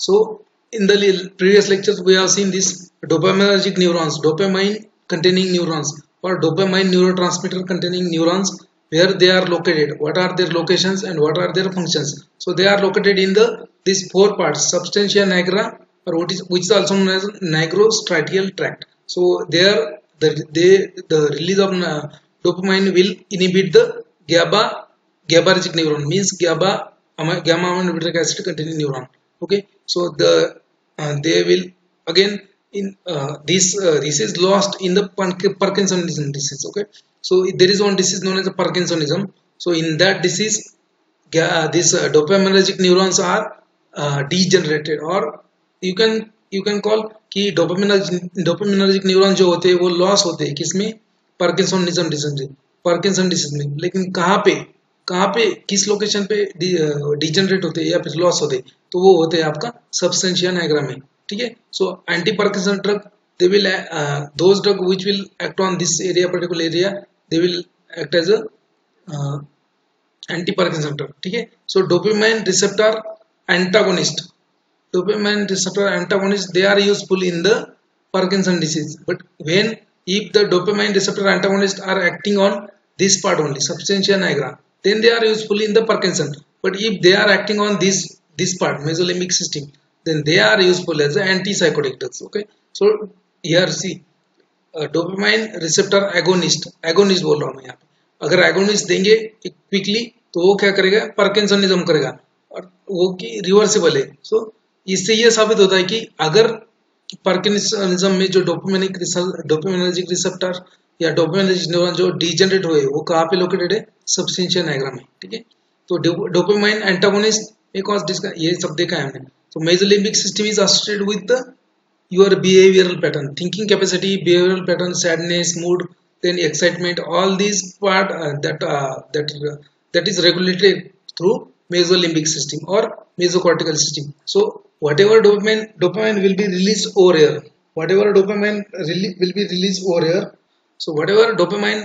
So in the previous lectures we have seen this dopaminergic neurons, dopamine containing neurons, or dopamine neurotransmitter containing neurons, where they are located, what are their locations and what are their functions. So they are located in the these four parts: substantia nigra, or which is also known as nigrostriatal tract. So there the release of dopamine will inhibit the GABA, GABAergic neuron, means gamma aminobutyric acid containing neuron. Okay, so they will again in this is lost in the Parkinsonism disease. Okay, so there is one disease known as the Parkinsonism. So in that disease, these dopaminergic neurons are degenerated, or you can call कि dopaminergic neuron जो होते हैं वो loss होते हैं किसमें, Parkinson disease में। लेकिन कहाँ पे किस लोकेशन पे डिजेनरेट होते हैं या फिर लॉस होते हैं, तो वो होते हैं आपका सबस्टेंशिया नाइग्रा में। ठीक है, so anti Parkinson drug, they will those drug which will act on this particular area, they will act as a anti-Parkinson drug. ठीक है, so dopamine receptor antagonist, they are useful in the Parkinson disease. But when if the dopamine receptor antagonists are acting on this part only, substantia nigra, then they are useful in the Parkinson. But if they are acting on this part, mesolimbic system, then they are useful as antipsychotic drugs. Okay, so here see dopamine receptor agonist बोल रहा हूँ मैं यहाँ पे। अगर agonist देंगे quickly तो वो क्या करेगा, पार्किंसनिज्म करेगा, और वो की रिवर्सिबल है। सो इससे ये साबित होता है कि अगर पार्किंसनिज्म में जो डोपामिनर्जिक रिसेप्टर या डोपामिनर्जिक न्यूरॉन जो डिजेनरेट हुए, वो कहाँ पे लोकेटेड है, सबस्टेंशिया नाइग्रा में। ठीक है, तो डोपामाइन एंटागोनिस्ट में कॉज ये सब देखा है हमने। तो mesolimbic system is associated with your behavioral pattern, thinking capacity, behavioral pattern, sadness, mood, then excitement, all these part that is regulated through mesolimbic system or mesocortical system. So whatever dopamine will be released over here, so whatever dopamine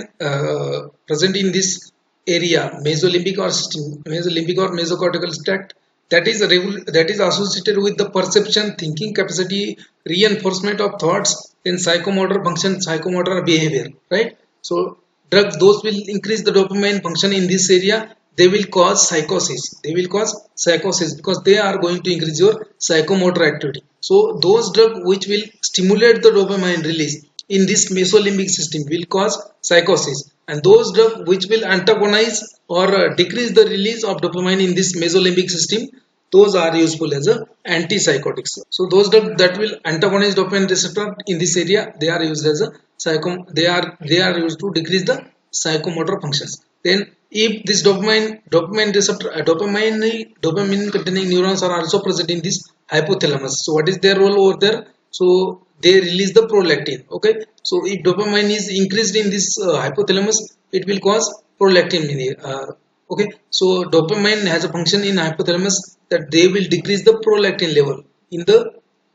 present in this area, mesolimbic or mesocortical tract, that is associated with the perception, thinking capacity, reinforcement of thoughts, then psychomotor function, psychomotor behavior, right? So drugs those will increase the dopamine function in this area, they will cause psychosis, because they are going to increase your psychomotor activity. So those drugs which will stimulate the dopamine release in this mesolimbic system will cause psychosis, and those drugs which will antagonize or decrease the release of dopamine in this mesolimbic system, those are useful as a antipsychotics. So those drugs that will antagonize dopamine receptor in this area, they are used as a they are used to decrease the psychomotor functions. Then if this dopamine receptor dopamine containing neurons are also present in this hypothalamus, so what is their role over there? So they release the prolactin. Okay, so if dopamine is increased in this hypothalamus, it will cause prolactin. Okay, so dopamine has a function in hypothalamus that they will decrease the prolactin level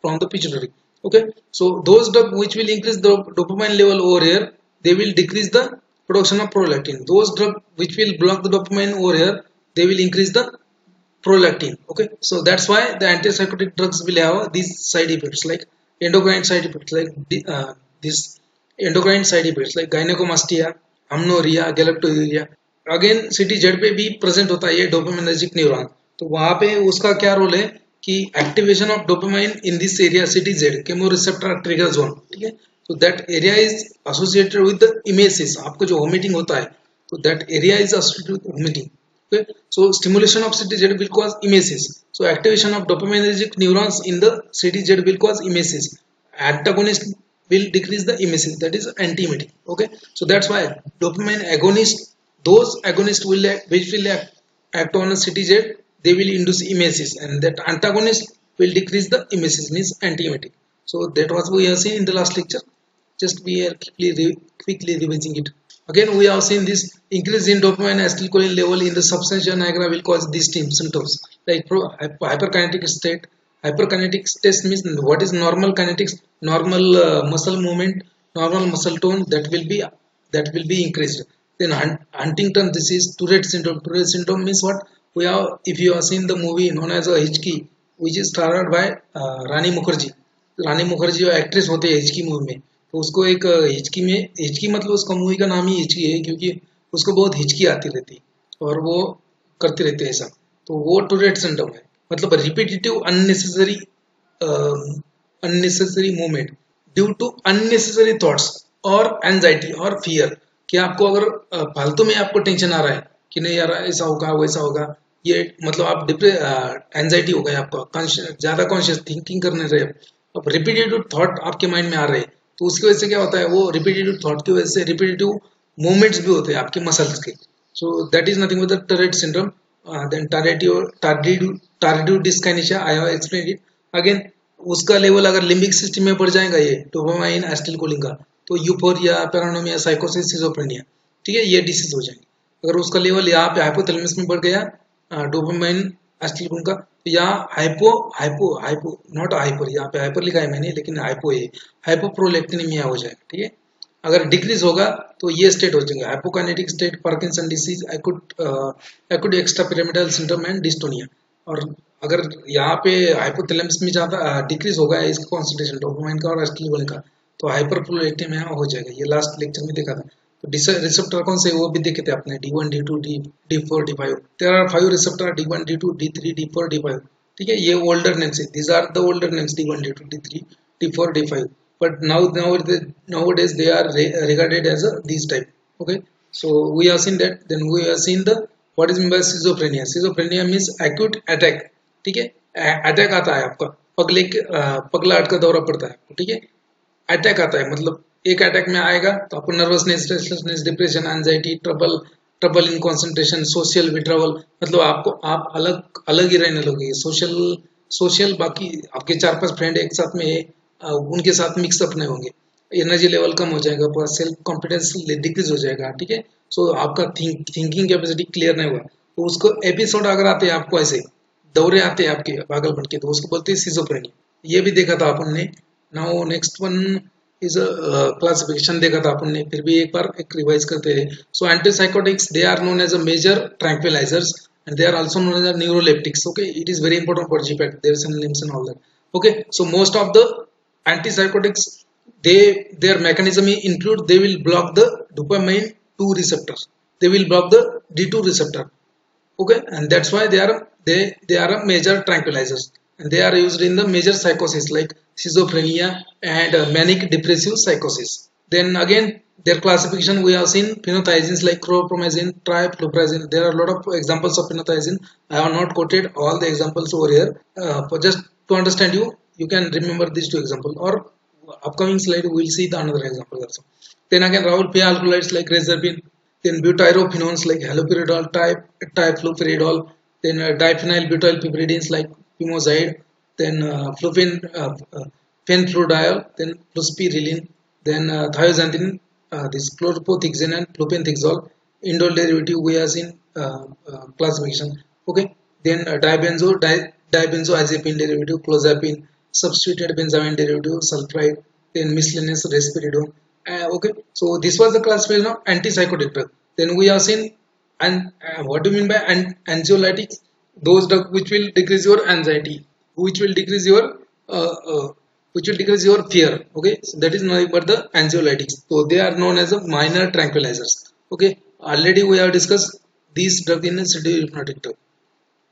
from the pituitary. Okay, so those drugs which will increase the dopamine level over here, they will decrease the production of prolactin. Those drugs which will block the dopamine over here, they will increase the prolactin. Okay, so that's why the antipsychotic drugs will have these side effects, like endocrine side effects, like this endocrine side effects like gynecomastia, amnorrhea, galactorrhea. Again CTZ पे भी present होता है ये dopaminergic neuron. तो वहां पे उसका क्या रोल है कि activation of dopamine in this area CTZ, chemoreceptor trigger zone. ठीक है, तो that area is associated with the emesis. आपको जो वोमिटिंग होता है, तो that area is associated with vomiting. Okay, so stimulation of CTZ will cause emesis. So activation of dopaminergic neurons in the CTZ will cause emesis. Antagonist will decrease the emesis, that is anti-emetic. Okay, so that's why dopamine agonist, those agonists which will act on a CTZ, they will induce emesis, and that antagonist will decrease the emesis, means anti-emetic. So that was we have seen in the last lecture. Just we are quickly revising it. Again, we have seen this increase in dopamine acetylcholine level in the substantia nigra will cause these symptoms like hyperkinetic state. Hyperkinetic state means what is normal kinetics, normal muscle movement, normal muscle tone, that will be increased. Then Huntington disease, Tourette syndrome. Tourette syndrome means what? We have, if you have seen the movie known as a Hitchcock, which is starred by Rani Mukherjee. Rani Mukherjee जो actress होते हैं हिचकी movie में, तो उसको एक हिचकी में, हिचकी मतलब उसका मूवी का नाम ही हिचकी है क्योंकि उसको बहुत हिचकी आती रहती और वो करते रहते हैं ऐसा. तो वो टूरेट सिंड्रोम है, मतलब repetitive unnecessary movement due to unnecessary thoughts और एंजाइटी और फियर. कि आपको अगर फालतू में आपको टेंशन आ रहा है कि नहीं यार ऐसा होगा वैसा होगा, ये मतलब आप एंजाइटी हो गया आपका, ज्यादा कॉन्शियस थिंकिंग करने रहे, अब रिपीटेटिव थॉट आपके माइंड में आ रहे हैं, तो उसकी वजह से क्या होता है, वो रिपीटेटिव थॉट की वजह से रिपीटेटिव मूवमेंट्स भी होते हैं आपके मसल्स के. So that is nothing with the Tourette syndrome. Then tardive dyskinesia, I have explained it again. उसका लेवल अगर लिम्बिक सिस्टम में बढ़ जाएगा, ये डोपामाइन एसिटिलकोलिन का, तो यूफोरिया, पैरानोमिया, साइकोसिस, सिजोफ्रेनिया, ठीक है, ये डिसीज हो जाएंगे. अगर उसका लेवल यहाँ पे हाइपोथैलेमस में बढ़ गया डोपामाइन एसिटिलकोलिन का, तो यहाँ hypo hypo hypo not hyper, यहाँ पे हाइपर लिखा है मैंने लेकिन हाइपो है, हाइपोप्रोलेक्टिनिमिया हो जाएगा. ठीक है, अगर डिक्रीज होगा तो ये स्टेट हो जाएंगे, hypokinetic state, Parkinson disease, acute extrapyramidal syndrome and dystonia. और अगर यहाँ पे हाइपोथैलेमस में ज्यादा डिक्रीज होगा इसका कॉन्सेंट्रेशन डोपामाइन का और एसिटिलकोलिन का, तो हाइपरप्रोलेक्टिनिमिया हो जाएगा. ये लास्ट लेक्चर में देखा था. तो रिसेप्टर कौन से वो भी देखे थे आपने, D1 D2 D4 D5. There are 5 receptor, D1 D2 D3 D4 D5. ठीक है, ये ओल्डर नेम्स है, these are the older names, D1 D2 D3 D4 D5. but nowadays they are regarded as these type. Okay, so we have seen that. Then we have seen the what is meant by schizophrenia. Schizophrenia means acute attack. ठीक है, attack आता है आपका, पगला अटका दौरा पड़ता है आपको. ठीक है, अटैक आता है मतलब एक अटैक में आएगा तो आपको nervousness, restlessness, depression, anxiety, trouble in concentration, social withdrawal, मतलब आपको आप अलग अलग ही रहने लगेंगे. सोशल बाकी आपके 4-5 फ्रेंड एक साथ में उनके साथ मिक्सअप नहीं होंगे, एनर्जी लेवल कम हो जाएगा, पूरा सेल्फ कॉन्फिडेंस डिक्रीज हो जाएगा. ठीक है, सो आपका थिंकिंग कैपेसिटी क्लियर नहीं हुआ, तो उसको एपिसोड अगर आते हैं आपको ऐसे दौरे आते हैं आपके पागलपन के, तो उसको बोलते हैं सिजोफ्रेनिया. ये भी देखा था अपन ने. Now next one is classification देखा था अपन ने, फिर भी एक बार एक रिवाइज करते हैं. So antipsychotics, they are known as a major tranquillisers and they are also known as neuroleptics. Okay, it is very important for GPAT. There is some names and all that. Okay, so most of the antipsychotics, their mechanism include, they will block the dopamine 2 receptors, they will block the D2 receptor. Okay, and that's why they are a major tranquilizers, and they are used in the major psychosis like schizophrenia and manic depressive psychosis. Then again, their classification we have seen phenothiazines like chlorpromazine, trifluoprazine. There are a lot of examples of phenothiazine. I have not quoted all the examples over here. For just to understand you can remember these 2 examples, or upcoming slide we will see the another example also. Then again, Raoul P alkaloids like reserpine, then butyrophenones like haloperidol, trifluopyridol, then diphenyl butyl piperidines like pimozide, then fenfludiol, then fluspiriline, then thiazanthine, this chlorphothiazine and flupentixol. Indole derivative we have seen classification. Okay, then dibenzoazepine derivative, clozapine, substituted benzoamine derivative, sulfide, then miscellaneous risperidone. Okay, so this was the classification of antipsychotic drug. Then we have seen, and what do you mean by anxiolytics? Those drugs which will decrease your anxiety, which will decrease your fear. Okay, so that is nothing but the anxiolytics. So they are known as a minor tranquilizers. Okay, already we have discussed these drugs in the sedative hypnotic drug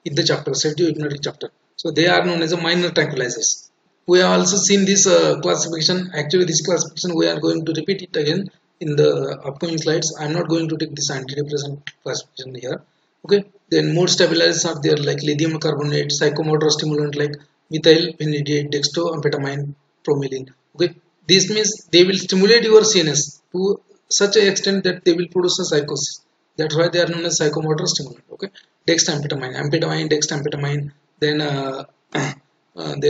in the chapter, sedative hypnotic chapter. So they are known as a minor tranquilizers. We have also seen this classification. Actually, this classification we are going to repeat it again in the upcoming slides. I am not going to take this antidepressant classification here. Okay, then mood stabilizers are there like lithium carbonate, psychomotor stimulant like methyl phenidate, dextroamphetamine, bromelain. Okay, this means they will stimulate your CNS to such an extent that they will produce a psychosis. That's why they are known as psychomotor stimulant. Okay, dexamphetamine, then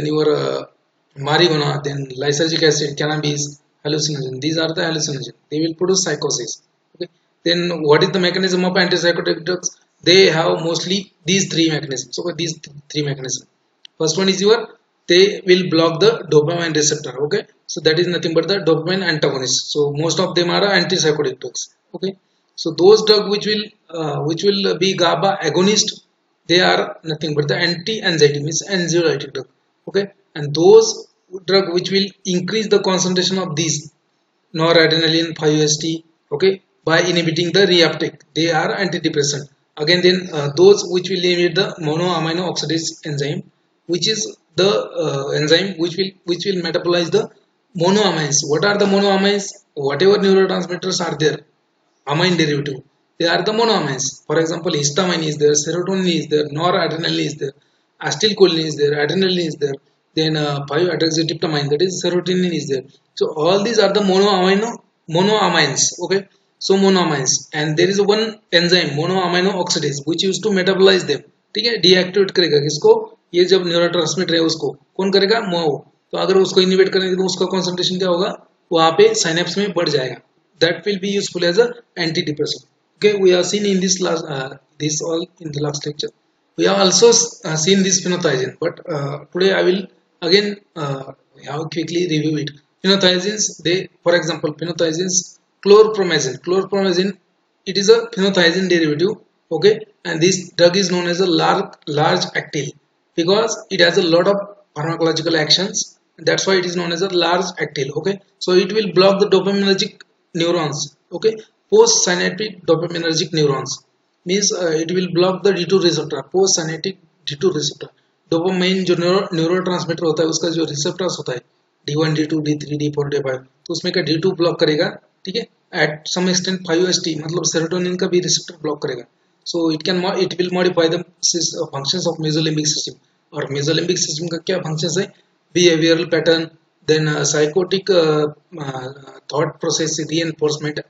your marijuana, then lysergic acid, cannabis, hallucinogen. These are the hallucinogen. They will produce psychosis. Okay, then what is the mechanism of antipsychotic drugs? They have mostly these 3 mechanisms. So these 3 mechanisms. First one is they will block the dopamine receptor. Okay, so that is nothing but the dopamine antagonist. So most of them are antipsychotic drugs. Okay, so those drugs which will be GABA agonist, they are nothing but the anti-anxiety, means anxiolytic drug. Okay, and those drug which will increase the concentration of these noradrenaline 5-HT, okay, by inhibiting the reuptake, they are antidepressant. Again, then those which will inhibit the monoamino oxidase enzyme, which is the enzyme which will metabolize the monoamines. What are the monoamines? Whatever neurotransmitters are there, amine derivative, they are the monoamines. For example, histamine is there, serotonin is there, noradrenaline is there, acetylcholine is there, adrenaline is there, then 5-hydroxytryptamine, that is serotonin is there. So all these are the monoamines. Okay, so monoamines, and there is one enzyme monoamino oxidase which used to metabolize them. ठीक है, deactivate करेगा किसको? ये जब neurotransmitter है उसको कौन करेगा? मोव. तो अगर उसको इनिवेट करेंगे तो उसका कॉन्सेंट्रेशन क्या होगा? वहां पे साइनेप्स में बढ़ जाएगा. That will be useful as a antidepressant. Okay, we have seen in this all in the last lecture. We have also seen this phenothiazine, but today I will again have quickly review it. Phenothiazines, they, for example, phenothiazines, chlorpromazine. Chlorpromazine, it is a phenothiazine derivative. Okay, and this drug is known as a large actyl because it has a lot of pharmacological actions. That's why it is known as a large actyl. Okay, so it will block the dopaminergic neurons. Okay, post synaptic dopaminergic neurons, means it will block the D2 receptor, post synaptic D2 receptor. Dopamine जो neurotransmitter होता है उसका जो receptors होता है D1 D2 D3 D4 D5, तो उसमें का D2 ब्लॉक करेगा. ठीक है, एट सम एक्सटेंट 5-HT मतलब सेरोटोनिन का भी रिसेप्टर ब्लॉक करेगा. So it will modify the functions of mesolimbic system. और मेसोलिम्बिक सिस्टम का क्या फंक्शंस है? Behavioural pattern, then psychotic thought process, reinforcement,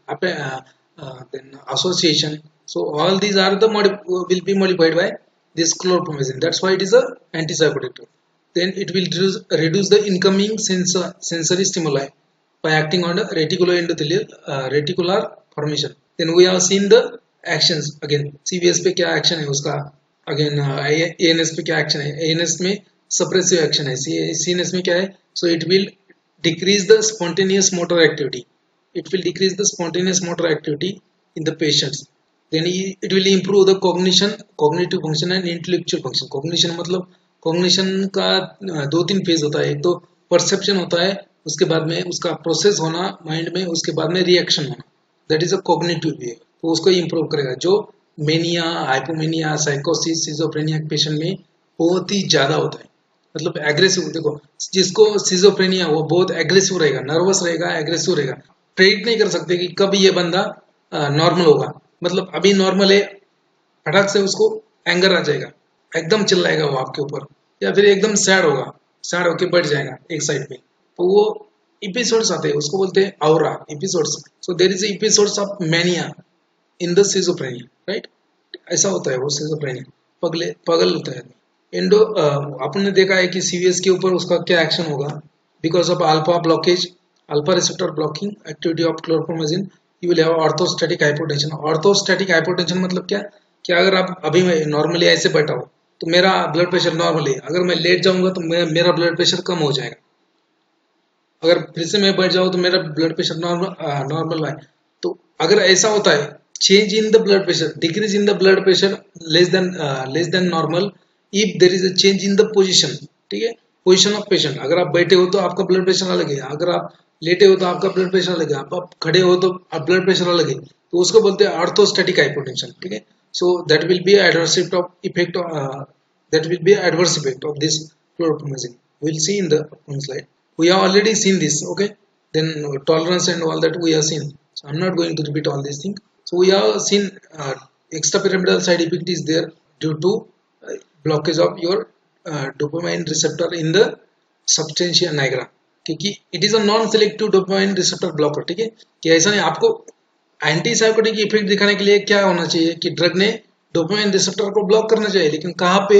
then association. So all these are the will be modified by this chlorpromazine. That's why it is a antipsychotic drug. Then it will reduce the incoming sensory stimuli by acting on the reticular formation. Then we have seen the actions. Again, CVS पे क्या action है उसका? Again, ANS पे क्या action है? ANS में suppressive action है. CNS में क्या है? So it will decrease the spontaneous motor activity. It will decrease the spontaneous motor activity in the patients. Then it will improve the cognitive function and intellectual function. Cognition मतलब cognition का 2-3 phase होता है. एक तो perception होता है, उसके बाद में उसका प्रोसेस होना माइंड में, उसके बाद में रिएक्शन होना, दैट इज अ कॉग्निटिव वे. तो उसको इंप्रूव करेगा. जो मेनिया, हाइपोमेनिया, साइकोसिस, सिजोफ्रेनिया पेशेंट में बहुत ही ज्यादा होता है, मतलब एग्रेसिव. देखो, जिसको सिजोफ्रेनिया वो बहुत एग्रेसिव रहेगा, नर्वस रहेगा, एग्रेसिव रहेगा. प्रेडिक्ट नहीं कर सकते कि कब ये बंदा नॉर्मल होगा. मतलब अभी नॉर्मल है, फटाक से उसको एंगर आ जाएगा, एकदम चिल्लाएगा वो आपके ऊपर, या फिर एकदम सैड होगा, सैड होके बैठ जाएगा एक साइड पे. तो वो एपिसोड्स आते हैं, उसको बोलते हैं aura episodes. So there is episodes of mania in the schizophrenia, right? ऐसा होता है वो सिजोफ्रेनिया, पागल होता है. एंडो अपन ने देखा है कि सीवीएस के ऊपर उसका क्या एक्शन होगा. Because of alpha blockage, alpha receptor blocking activity of chlorpromazine, you will have orthostatic hypotension. Orthostatic hypotension मतलब क्या? कि अगर आप अभी मैं नॉर्मली ऐसे बैठा हो तो मेरा ब्लड प्रेशर नॉर्मल है, अगर मैं लेट जाऊंगा तो मेरा ब्लड प्रेशर कम हो जाएगा. अगर फिर से मैं बैठ जाऊँ तो मेरा ब्लड प्रेशर नॉर्मल है. तो अगर ऐसा होता है, change in the blood pressure, decrease in the blood pressure less than normal if there is a change in the position. ठीक है, पोजीशन ऑफ पेशेंट. अगर आप बैठे हो तो आपका ब्लड प्रेशर अलग है, अगर आप लेटे हो तो आपका ब्लड प्रेशर अलग है, आप खड़े हो तो ब्लड प्रेशर अलग है. तो उसको बोलते हैं ऑर्थोस्टैटिक हाइपोटेंशन. ठीक है, so that will be adverse effect of this chlorpromazine. We'll see in the upcoming slide. We have already seen this. Okay, then tolerance and all that we have seen, so I'm not going to repeat all these things. So we have seen extrapyramidal side effect is there due to blockage of your dopamine receptor in the substantia nigra, क्योंकि it is a non-selective dopamine receptor blocker. ठीक है, कि ऐसा नहीं. आपको anti psychotic effect दिखाने के लिए क्या होना चाहिए कि ड्रग ने डोपामाइन रिसेप्टर को ब्लॉक करना चाहिए, लेकिन कहाँ पे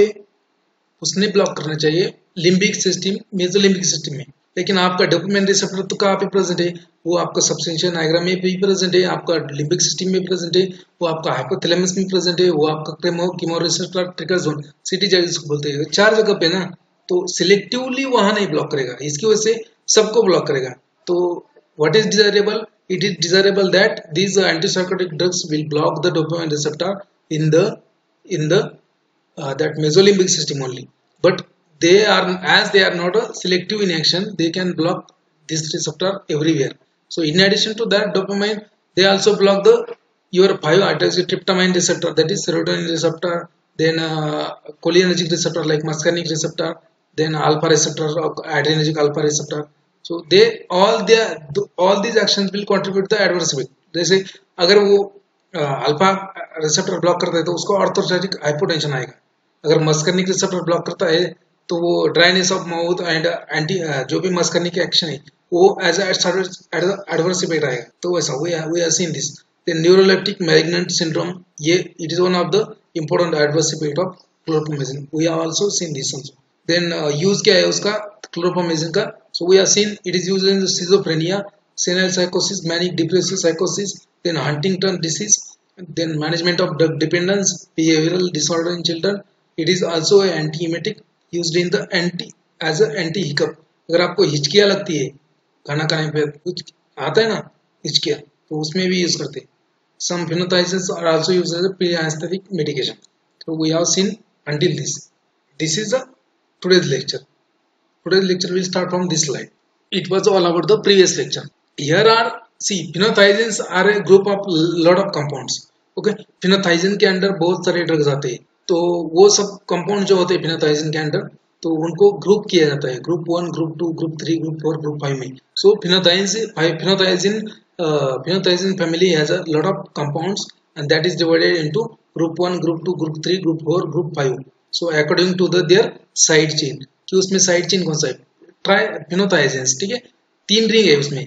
उसने ब्लॉक करना चाहिए? लिम्बिक सिस्टम, मेसोलिम्बिक सिस्टम में. लेकिन आपका डोपामाइन रिसेप्टर तो कहाँ पे प्रेजेंट है? वो आपका सबस्टेंशिया नाइग्रा में भी प्रेजेंट है, आपका लिम्बिक सिस्टम में प्रेजेंट है, वो आपका हाइपोथैलेमस में प्रेजेंट है, वो आपका कीमोरिसेप्टर ट्रिगर जोन सिटी जिसको बोलते हैं, 4 जगह पे ना. तो सिलेक्टिवली वहां नहीं ब्लॉक करेगा, इसकी वजह से सबको ब्लॉक करेगा. तो what is desirable? It is desirable that these antipsychotic drugs will block the dopamine receptor in the that mesolimbic system only. But they are, as they are not selective in action, they can block this receptor everywhere. So in addition to that dopamine, they also block the your 5-hydroxytryptamine receptor, that is serotonin receptor, then cholinergic receptor like muscarinic receptor, then alpha receptor or adrenergic alpha receptor. So they all these actions will contribute to the adverse effect. जैसे अगर वो alpha receptor block करता है तो उसको orthostatic hypotension आएगा. अगर मस्कर्निक receptor block करता है तो वो dryness of mouth and anti जो भी मस्कर्निक एक्शन है वो एज एडवर्स इफेक्ट आएगा. तो वैसा we are seen this. Then neuroleptic malignant syndrome, ये it is one of the important adverse effect of chlorpromazine. We are also seen this also. Then use क्या है उसका क्लोरोप्रोमेजिन का. So we are seen it is used in schizophrenia, senile psychosis, manic depressive psychosis, then Huntington disease, then management of drug dependence, behavioral disorder in children. It is also an anti-emetic used in the as an anti-hiccup. अगर आपको हिचकियाँ लगती है खाना खाने पे, कुछ आता है ना हिचकियाँ, तो उसमें भी यूज करते हैं. Some phenothiazines are also used as a pre-anesthetic medication. So we have seen until this. This is the today's lecture. Today's lecture will start from this slide. It was all about the previous lecture. Here are, see, phenothiazines are a group of lot of compounds. Okay, phenothiazine के अंदर बहुत सारे drugs आते हैं. तो वो सब compound जो होते हैं phenothiazine के अंदर, तो उनको ग्रुप किया जाता है, group 1, group 2, group 3, group 4, group 5 में. सो phenothiazine family has a lot of compounds and that is divided into group 1, group 2, group 3, group 4, group 5. So according to their side chain, कि उसमें side chain कौन सा है, try phenothiazines. ठीक है, 3 ring है उसमें,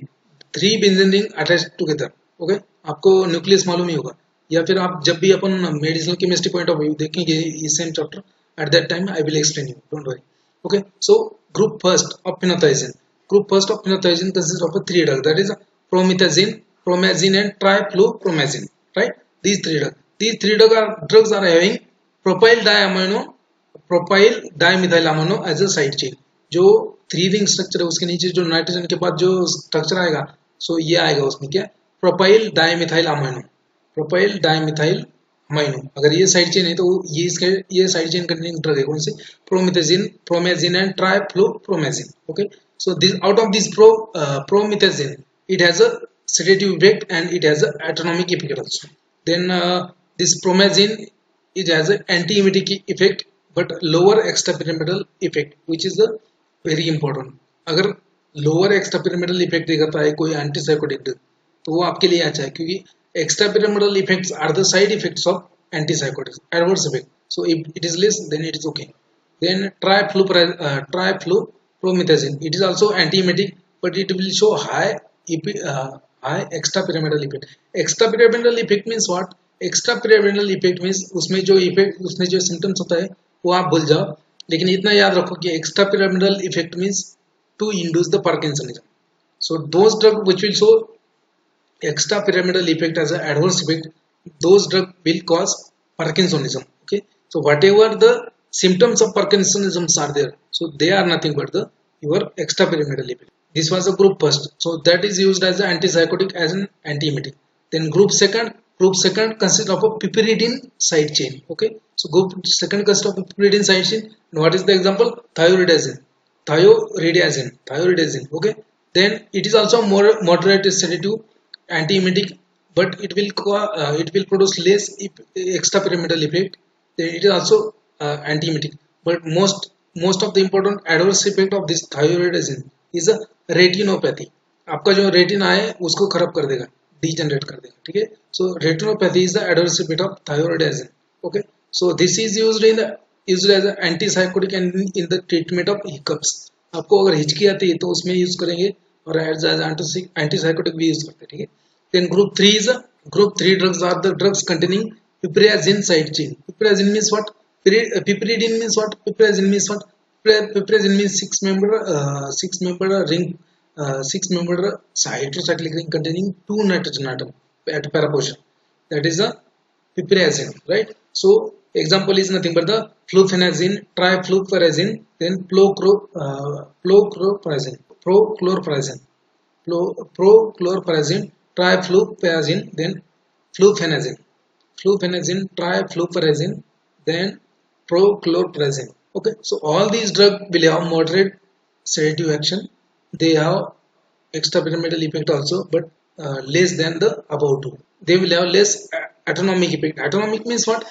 3 benzene ring attach together. Okay, आपको न्यूक्लियस मालूम ही होगा, या फिर आप जब भी अपन medicinal chemistry point of view देखेंगे इस same chapter, at that time I will explain you, don't worry. Okay, so group first of phenothiazine. Group first of phenothiazine consists of 3 drugs, that is promethazine, promazine and triflupromazine. Right? These 3 drugs are having propyl dimethylamino as a side chain. जो 3 ring structure है उसके नीचे जो nitrogen के बाद जो structure आएगा, सो ये आएगा उसमें क्या, propyl dimethyl amino. Propyl dimethyl amino. अगर ये साइड चेन है तो ये साइड चेन कंटेनिंग ड्रग है कौन से, promethazine, promazine and triflupromazine. Okay, so this out of this promethazine it has a sedative effect and it has a autonomic effect also. Then this promazine, it has an anti-emetic effect but lower extrapyramidal effect, which is the very important. अगर lower extrapyramidal effect दिखाता है कोई antipsychotic drug तो वो आपके लिए अच्छा है, क्योंकि extrapyramidal effects are the side effects of antipsychotics, adverse effect. So if it is less, then it is okay. Then triflupromethazine, it is also anti-emetic but it will show high extrapyramidal effect. Extrapyramidal effect means what? Extrapyramidal effect means उसमें जो symptoms होता है वो आप भूल जाओ, लेकिन इतना याद रखो कि extrapyramidal effect means to induce the Parkinsonism. So those drugs which will show extrapyramidal effect as an adverse effect, those drugs will cause Parkinsonism. Okay, so whatever the symptoms of Parkinsonism are there, so they are nothing but your extrapyramidal effect. This was a group first, so that is used as an antipsychotic, as an anti-emetic. Then group second consists of a piperidine side chain. Okay, so group second consists of a piperidine side chain. And what is the example? Thioridazine. Okay, then it is also more moderate sedative, anti-emetic, but it will produce less extrapyramidal effect. Then it is also anti-emetic, but most of the important adverse effect of this thioridazine is a retinopathy. आपका जो retina है उसको खराब कर देगा, degenerate कर देगा. ठीक है, so retinopathy is the adverse effect of thioridazine. Okay, so this is used as an antipsychotic and in the treatment of hiccups. आपको अगर हिचकी आती है तो उसमें यूज करेंगे, और एज एंटीसाइकोटिक भी यूज करते हैं. ठीक है, then group 3 drugs are the drugs containing piperazine side chain. Piperazine means what? Piperidine means what? Piperazine means what? Piperazine means 6-member hydrocyclic ring containing 2 nitrogen atom at para position. That is a piperazine, right? So example is nothing but the fluphenazine, trifluperazine, then prochlorperazine, trifluperazine, then fluphenazine, trifluperazine, then prochlorperazine. Okay, so all these drugs will have moderate sedative action. They have extrapyramidal effect also, but less than the above two. They will have less autonomic effect. Autonomic means what?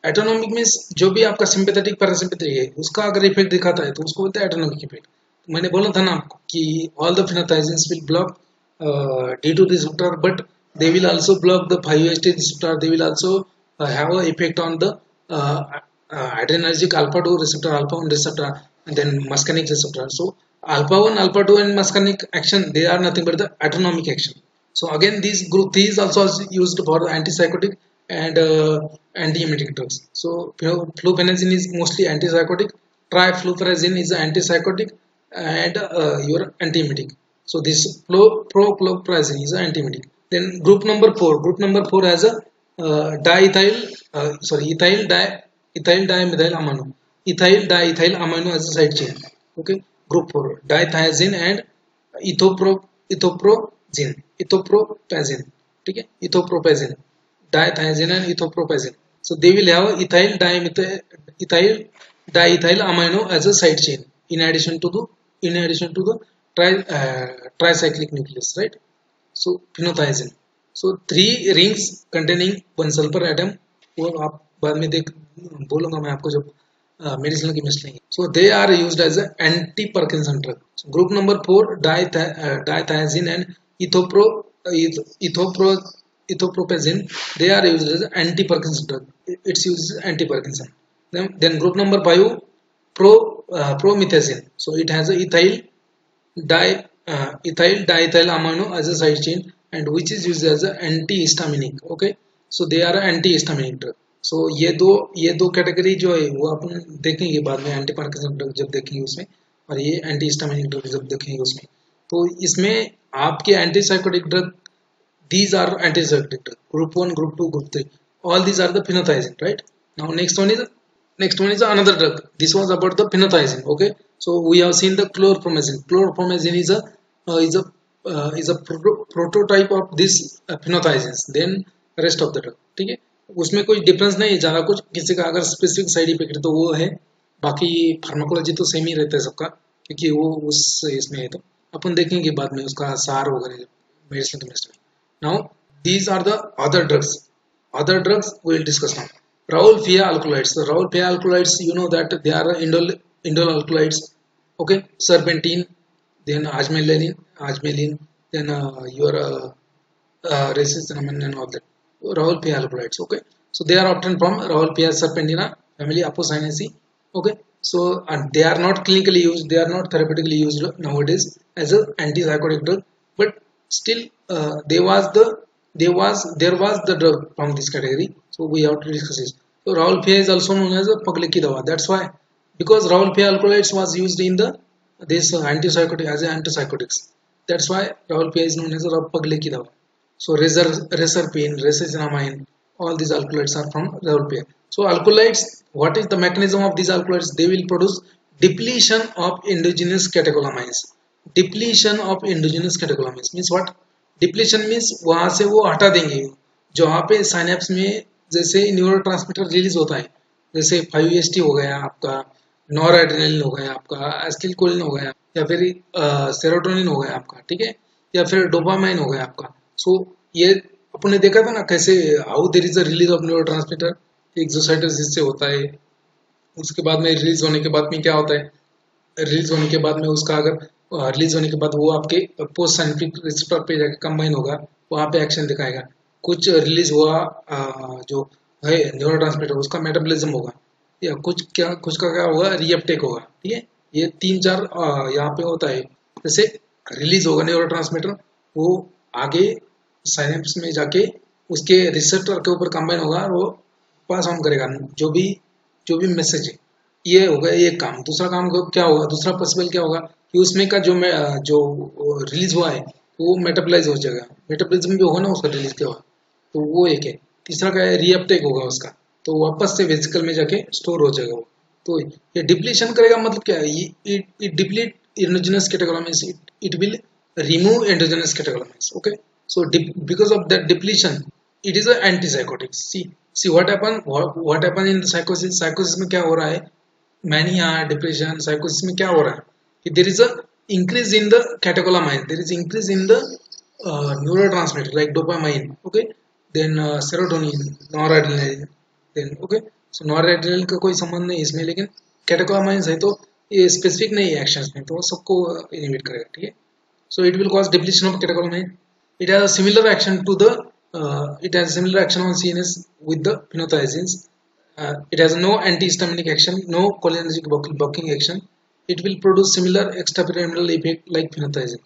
Autonomic means जो भी आपका sympathetic parasympathetic है उसका अगर effect दिखाता है तो उसको बोलते हैं autonomic effect. मैंने बोला था ना आपको कि all the phenothiazines will block D2 receptor, but they will also block the 5-HT receptor. They will also have an effect on the adrenergic alpha 2 receptor, alpha 1 receptor, and then muscarinic receptor. So alpha 1, alpha 2, and muscarinic action, they are nothing but the autonomic action. So again, this group 3 is also used for antipsychotic and anti-emetic drugs. So fluphenazine is mostly antipsychotic, trifluperazine is antipsychotic, and your anti-emetic. So this prochlorperazine is an antiemetic. Then group number 4. Group number 4 has a ethyl dimethyl amino. Ethyl diethyl amino as a side chain. Okay. Group 4. Dithiazine and ethoprazine. ठीक है, ethopropazine. Dithiazine and ethopropazine. So they will have ethyl diethyl amino as a side chain in addition to the tricyclic nucleus, right? So phenothiazine. So 3 rings containing 1 sulfur atom. वो आप बाद में बोलूँगा मैं आपको जब medicinal chemist लेंगे. So they are used as an anti-Parkinson drug. So group number 4 dithiazine and ethopropazine, they are used as an anti-Parkinson drug. It's used as anti-Parkinson. Then group number 5 promethazine. So it has a ethyl diethyl amino as a side chain, and which is used as an antihistaminic. Okay, so they are antihistaminic drug. So ये दो category जो है वो अपन देखेंगे बाद में, anti Parkinson drug जब देखेंगे उसमें, और ये एंटीहिस्टामिनिक ड्रग जब देखेंगे उसमें. तो इसमें आपके antipsychotic drug, these are antipsychotic drug, group 1, group 2, group 3, all these are the phenothiazine, right? Now next one is another drug. This was about the phenothiazine. Okay, so we have seen the chlorpromazine. Chlorpromazine is a prototype of this phenothiazines. Then rest of the drug, ठीक है, उसमें कोई difference नहीं है ज़्यादा कुछ. किसी का अगर स्पेसिफिक साइड इफेक्ट है तो वो है, बाकी फार्माकोलॉजी तो सेम ही रहता है सबका, क्योंकि वो उस इसमें है. तो अपन देखेंगे बाद में उसका सार वगैरह मेडिसिन केमिस्ट्री में. Now these are the other drugs. Other drugs we will discuss now. Rauwolfia alkaloids. So Rauwolfia alkaloids, you know that they are indole alkaloids. Okay, serpentine, then ajmelin, then your racesinamide and all that. Rauwolfia alkaloids. Okay, so they are obtained from Rauwolfia serpentina family, Apocynaceae. Okay, so and they are not clinically used, they are not therapeutically used nowadays as an antipsychotic drug, but still there was the drug from this category, so we have to discuss this. So Rauwolfia is also known as a pagli ki dawa. That's why, because Rauwolfia alkaloids was used in this antipsychotic as antipsychotics. That's why Rauwolfia is known as a pagli ki dawa. So reserpine, racesinamide, all these alkaloids are from Rauwolfia. So alkaloids, what is the mechanism of these alkaloids? They will produce depletion of endogenous catecholamines. Depletion of endogenous catecholamines means what? Depletion means वहां से वो हटा देंगे जहाँ पे synapse में जैसे neurotransmitter release होता है, जैसे 5-HT हो गया आपका, नॉरएड्रेनालिन हो गया आपका, एसिटिलकोलिन हो गया, या फिर सेरोटोनिन हो गया आपका, ठीक है, या फिर डोपामाइन हो गया आपका. सो ये अपने देखा था ना कैसे how there is a release of neurotransmitter, exocytosis से होता है. उसके बाद में रिलीज होने के बाद में क्या होता है, रिलीज होने के बाद में उसका अगर रिलीज होने के बाद वो आपके पोस्ट साइनेप्टिक रिसेप्टर पे जाकर कंबाइन होगा, वहाँ पे एक्शन दिखाएगा. कुछ रिलीज हुआ जो है न्यूरोट्रांसमीटर उसका मेटाबॉलिज्म होगा, या कुछ का क्या होगा, रीअपटेक होगा. ठीक है, ये 3-4 यहाँ पे होता है. जैसे रिलीज होगा न्यूरोट्रांसमीटर, वो आगे साइनेप्स में जाके उसके रिसेप्टर के ऊपर कंबाइन होगा और वो पास ऑन करेगा जो भी मैसेज है. ये होगा एक काम. दूसरा काम क्या होगा, दूसरा पॉसिबल क्या होगा कि उसमें का जो रिलीज हुआ है वो मेटाबलाइज हो जाएगा, मेटाबॉलिज्म भी होगा ना उसका रिलीज क्या होगा, तो वो एक है. तीसरा क्या है, रीअपटेक होगा उसका, तो वापस से वेसिकल में जाके स्टोर हो जाएगा वो. तो ये डिप्लीशन करेगा मतलब क्या है, it deplete endogenous catecholamines, it will remove endogenous catecholamines. Okay, so because of that depletion, it is an antipsychotic. See, See what happen in the psychosis में क्या हो रहा है, mania, depression, psychosis में क्या हो रहा है कि there is a increase in the catecholamine, there is increase in the neurotransmitter like dopamine, okay, then serotonin, noradrenaline, then okay, so noradrenaline का कोई संबंध नहीं इसमें, लेकिन catecholamines है तो ये specific नहीं है actions में, तो वो सबको inhibit करेगा, ठीक है. So it will cause depletion of catecholamine. It has a similar action to the it has similar action on CNS with the phenothiazines. It has no antihistaminic action, no cholinergic blocking action. It will produce similar extrapyramidal effect like phenothiazine.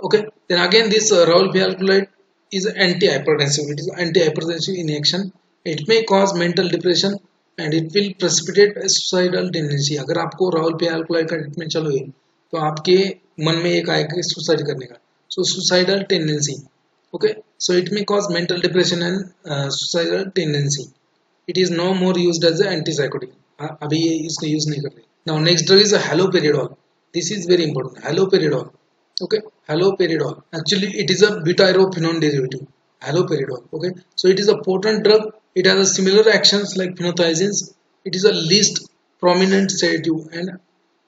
Okay. Then again, this Raoul alkaloid is anti-hypertensive. It is anti-hypertensive in action. It may cause mental depression and it will precipitate a suicidal tendency. अगर आपको राहुल पे alcohol का treatment चालू है तो आपके मन में एक आएगा सुसाइड करने का, so suicidal tendency. Okay, so it may cause mental depression and suicidal tendency. It is no more used as antipsychotic. अभी ये इसको यूज नहीं कर रहे. Now next drug is haloperidol. This is very important. Haloperidol. Okay, haloperidol. Actually, it is a beta-aerophenone derivative. Haloperidol. Okay, so it is a potent drug. It has a similar actions like phenothiazines. It is a least prominent sedative and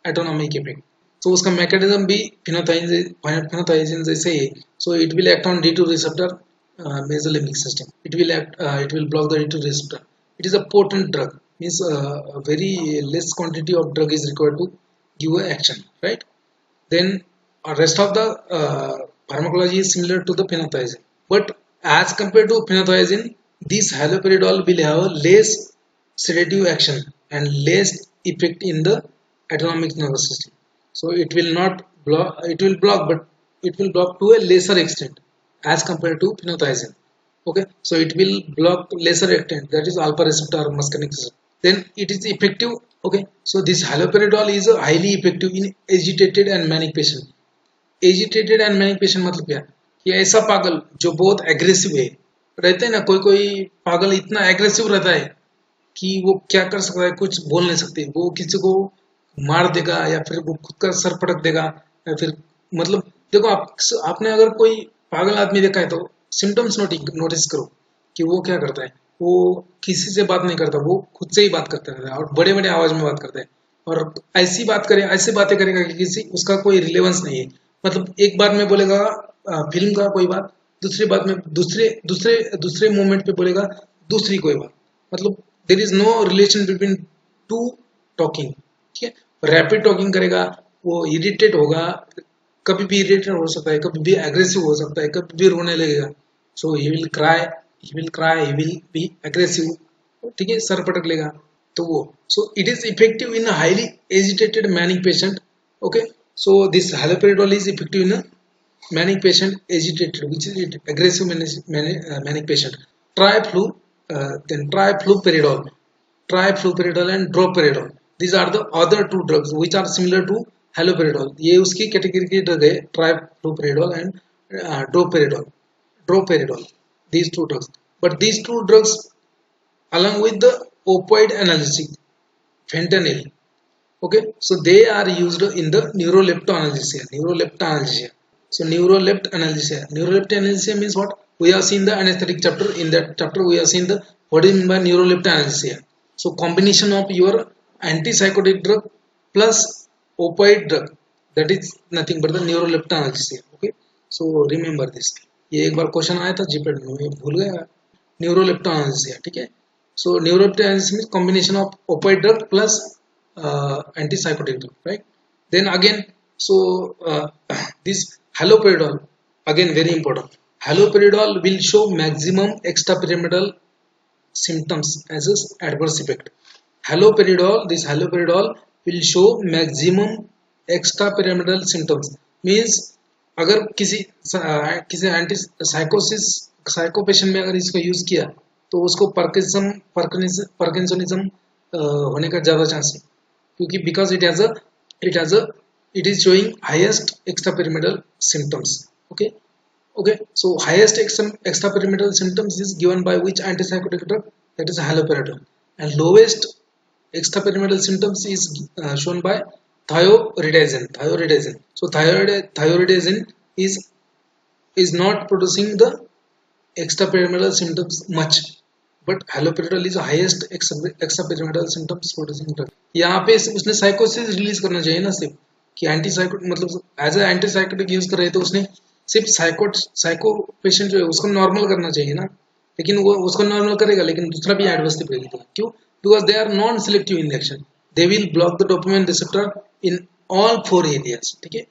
autonomic effect. So उसका mechanism भी phenothiazine जैसे ही. So it will act on D2 receptor, mesolimbic system. It will act. It will block the D2 receptor. It is a potent drug. Means a very less quantity of drug is required to give a action. Right. Then rest of the pharmacology is similar to the phenothiazine, but as compared to phenothiazine, this haloperidol will have a less sedative action and less effect in the autonomic nervous system. So it will not block, it will block, but it will block to a lesser extent as compared to phenothiazine. Okay, so it will block lesser extent, that is alpha receptor muscarinic system. Then it is effective. Okay, so this haloperidol is highly effective in agitated and manic patient. Agitated and manic patient मतलब क्या कि ऐसा पागल जो बहुत aggressive है, रहते हैं ना, कोई कोई पागल इतना एग्रेसिव रहता है कि वो क्या कर सकता है, कुछ बोल नहीं सकते, वो किसी को मार देगा या फिर वो खुद का सर पटक देगा या फिर मतलब देखो आपने अगर कोई पागल आदमी देखा है तो सिम्टम्स नोटिस करो कि वो क्या करता है. वो किसी से बात नहीं करता, वो खुद से ही बात करता है और बड़े बड़े आवाज में बात करता है और ऐसी बात करे, ऐसे बातें करेगा कि किसी उसका कोई रिलेवेंस नहीं है. मतलब एक बात में बोलेगा फिल्म का कोई बात, दूसरी बात में दूसरे मोमेंट पे बोलेगा दूसरी कोई बात. मतलब there is no relation between two talking. ठीक है, रैपिड टॉकिंग करेगा, वो इरिटेट होगा, कभी भी इरिटेट हो सकता है, कभी भी एग्रेसिव हो सकता है, कभी भी रोने लगेगा. So he will cry, he will be aggressive. ठीक है, सर पटक लेगा. तो वो so it is effective in highly agitated manic patient. Okay, so this haloperidol is effective in a manic patient, agitated, which is aggressive manic patient. Then trifluperidol and droperidol. These are the other two drugs which are similar to haloperidol. ये उसकी category की drug है, trifluperidol and droperidol. These two drugs. But these two drugs, along with the opioid analgesic, fentanyl. Okay, so they are used in the neuroleptoanalysia. So neuroleptoanalysia means what? We have seen the anesthetic chapter. In that chapter we have seen the what is meant by neuroleptoanalysia. So combination of your antipsychotic drug plus opioid drug, that is nothing but the neuroleptoanalysia. Okay, so remember this. ये एक बार question आया था GPAT में, भूल गया. न्यूरोलेप्टोनालिसिया. ठीक है, सो न्यूरोलेप्टोनालिसिया means combination of opioid drug plus antipsychotic drug, right? Then again, so this haloperidol, again very important. Haloperidol will show maximum extrapyramidal symptoms as an adverse effect. This haloperidol will show maximum extrapyramidal symptoms. Means अगर किसी anti psycho patient में अगर इसको use किया तो उसको parkinsonism होने का ज्यादा चांस है, क्योंकि because it is showing highest extrapyramidal symptoms. Okay, so highest extrapyramidal symptoms is given by which antipsychotic drug? That is haloperidol. And lowest extrapyramidal symptoms is shown by thioridazine. So thioridazine is not producing the extrapyramidal symptoms much. But haloperidol is highest extrapyramidal symptoms producing drug. यहाँ पे उसने साइकोसिस release करना चाहिए ना सिर्फ, कि anti psycho मतलब as a anti psychotic use कर रहे, तो उसने सिर्फ साइको पेशेंट जो है उसको नॉर्मल करना चाहिए ना, लेकिन वो उसको नॉर्मल करेगा लेकिन दूसरा भी एडवर्स इफेक्ट देगा। क्यों? Because they are non selective in action, they will block the dopamine receptor in all four areas. ठीक है,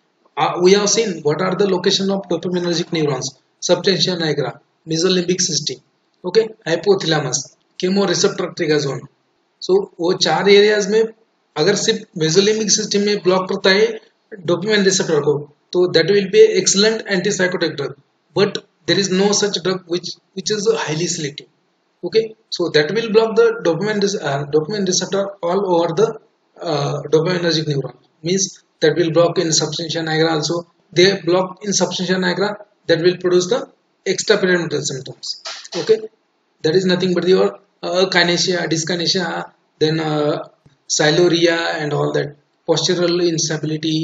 we have seen what are the location of dopaminergic neurons: substantia nigra, mesolimbic system, okay, hypothalamus, chemoreceptor trigger zone. So वो चार areas में अगर सिर्फ mesolimbic system में block करता है डोपामाइन रिसेप्टर को, तो that will be excellent antipsychotic drug, but there is no such drug which is highly selective. Okay, so that will block the dopamine receptor all over the dopaminergic neuron, means that will block in substantia nigra also. They block in substantia nigra, that will produce the extrapyramidal symptoms. Okay, that is nothing but your kinesia, dyskinesia, then siluria and all that, postural instability.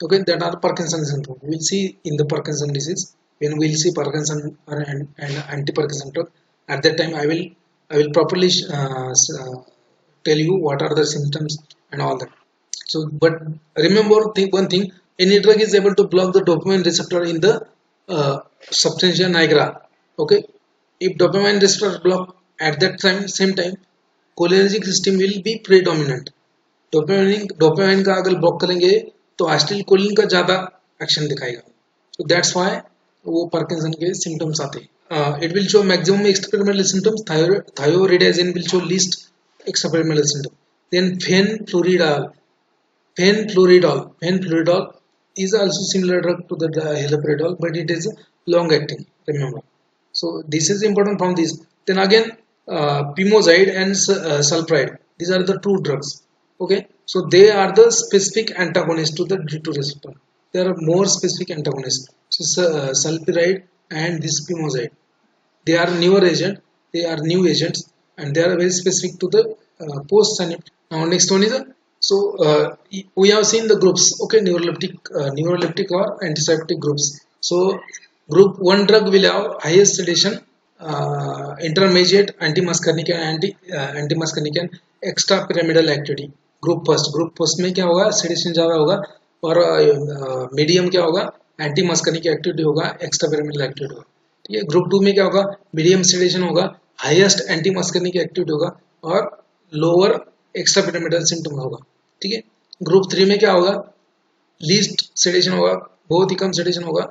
Okay, that are Parkinson symptoms. We will see in the Parkinson disease, when we will see Parkinson and anti-Parkinson drug. At that time I will properly tell you what are the symptoms and all that. So but remember one thing, any drug is able to block the dopamine receptor in the substantia nigra. Okay, if dopamine receptor block, at that same time cholinergic system will be predominant. Dopamine का अगर block करेंगे तो acetylcholine का ज्यादा action दिखाएगा, so that's why वो Parkinson के symptoms आते हैं. It will show maximum extrapyramidal symptoms. Thioridazine will show least extrapyramidal symptom. Then fenfluridol is also similar drug to the haloperidol, but it is long acting, remember. So this is important from this. Then again pimozide and sulfide, these are the two drugs. Okay, so they are the specific antagonists to the D2 receptor. There are more specific antagonists. So sulfuride and this pimozide, they are newer agent, they are new agents, and they are very specific to the post synaptic. Now next one is we have seen the groups. Okay, neuroleptic or antipsychotic groups. So group 1 drug will have highest sedation, intermediate antimuscarinic and antimuscarinic and extrapyramidal activity. Group first में क्या होगा, sedation ज्यादा होगा, और medium क्या होगा, anti मस्कनिक activity होगा, extra pyramidal activity होगा. ठीक है, ग्रुप 2 में क्या होगा, मीडियम सेडेशन होगा, हाईएस्ट एंटी मस्कनिक एक्टिविटी होगा, और लोअर एक्स्ट्रा पिरामिडल सिम्टम होगा. ठीक है, ग्रुप 3 में क्या होगा, लीस्ट सेडेशन होगा, बहुत ही कम सेडेशन होगा,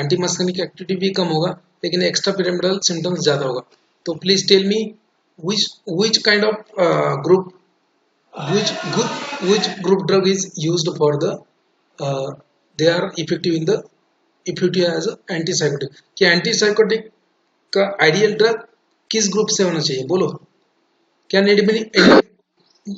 एंटी मस्कनिक एक्टिविटी भी कम होगा, लेकिन एक्स्ट्रा पिरामिडल सिम्टम्स ज्यादा होगा. तो please tell me which kind of group, which group drug is used for the they are effective in the as antipsychotic. कि antipsychotic का आइडियल ड्रग किस ग्रुप से होना चाहिए, बोलो. Can